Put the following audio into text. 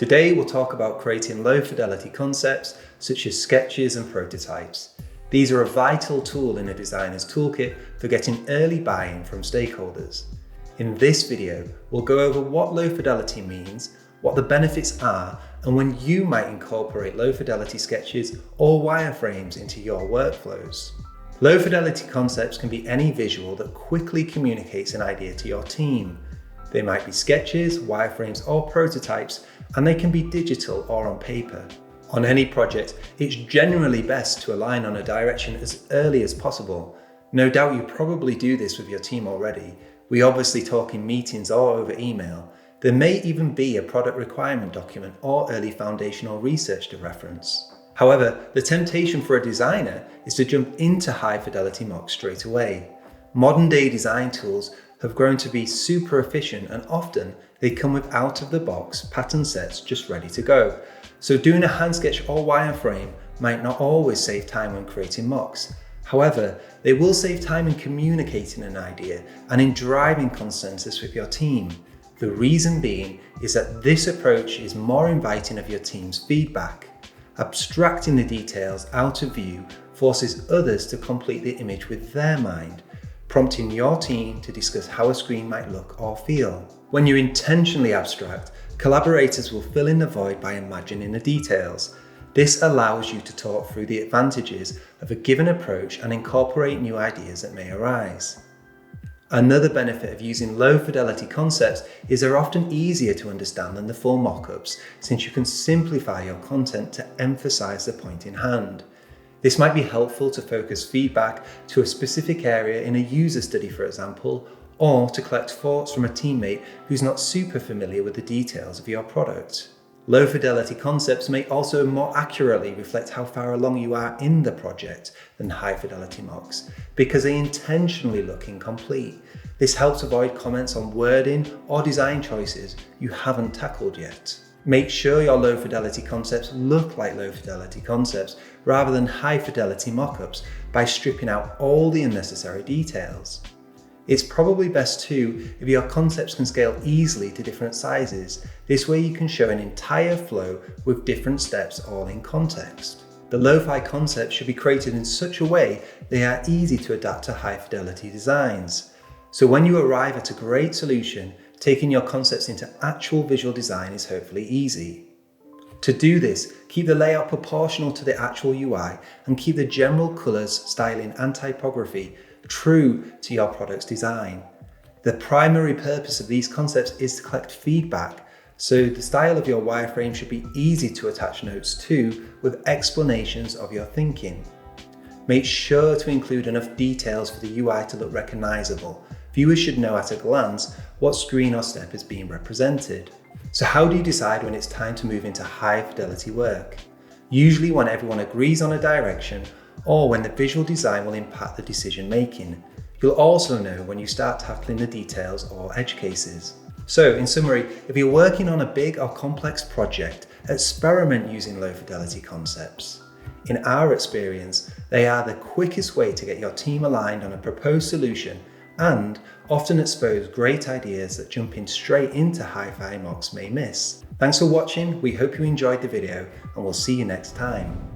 Today we'll talk about creating low fidelity concepts such as sketches and prototypes. These are a vital tool in a designer's toolkit for getting early buy-in from stakeholders. In this video, we'll go over what low fidelity means, what the benefits are, and when you might incorporate low fidelity sketches or wireframes into your workflows. Low fidelity concepts can be any visual that quickly communicates an idea to your team. They might be sketches, wireframes, or prototypes, and they can be digital or on paper. On any project, it's generally best to align on a direction as early as possible. No doubt you probably do this with your team already. We obviously talk in meetings or over email. There may even be a product requirement document or early foundational research to reference. However, the temptation for a designer is to jump into high fidelity mocks straight away. Modern day design tools have grown to be super efficient, and often they come with out-of-the-box pattern sets just ready to go. So doing a hand sketch or wireframe might not always save time when creating mocks. However, they will save time in communicating an idea and in driving consensus with your team. The reason being is that this approach is more inviting of your team's feedback. Abstracting the details out of view forces others to complete the image with their mind, prompting your team to discuss how a screen might look or feel. When you intentionally abstract, collaborators will fill in the void by imagining the details. This allows you to talk through the advantages of a given approach and incorporate new ideas that may arise. Another benefit of using low fidelity concepts is they're often easier to understand than the full mock-ups, since you can simplify your content to emphasize the point in hand. This might be helpful to focus feedback to a specific area in a user study, for example, or to collect thoughts from a teammate who's not super familiar with the details of your product. Low fidelity concepts may also more accurately reflect how far along you are in the project than high fidelity mocks, because they intentionally look incomplete. This helps avoid comments on wording or design choices you haven't tackled yet. Make sure your low fidelity concepts look like low fidelity concepts rather than high fidelity mockups by stripping out all the unnecessary details. It's probably best too if your concepts can scale easily to different sizes. This way you can show an entire flow with different steps all in context. The lo-fi concepts should be created in such a way they are easy to adapt to high fidelity designs. So when you arrive at a great solution, taking your concepts into actual visual design is hopefully easy. To do this, keep the layout proportional to the actual UI and keep the general colors, styling and typography true to your product's design. The primary purpose of these concepts is to collect feedback, so the style of your wireframe should be easy to attach notes to with explanations of your thinking. Make sure to include enough details for the UI to look recognizable. Viewers should know at a glance what screen or step is being represented. So how do you decide when it's time to move into high fidelity work? Usually when everyone agrees on a direction or when the visual design will impact the decision making. You'll also know when you start tackling the details or edge cases. So in summary, if you're working on a big or complex project, experiment using low fidelity concepts. In our experience, they are the quickest way to get your team aligned on a proposed solution and often expose great ideas that jumping straight into hi-fi mocks may miss. Thanks for watching, we hope you enjoyed the video and we'll see you next time.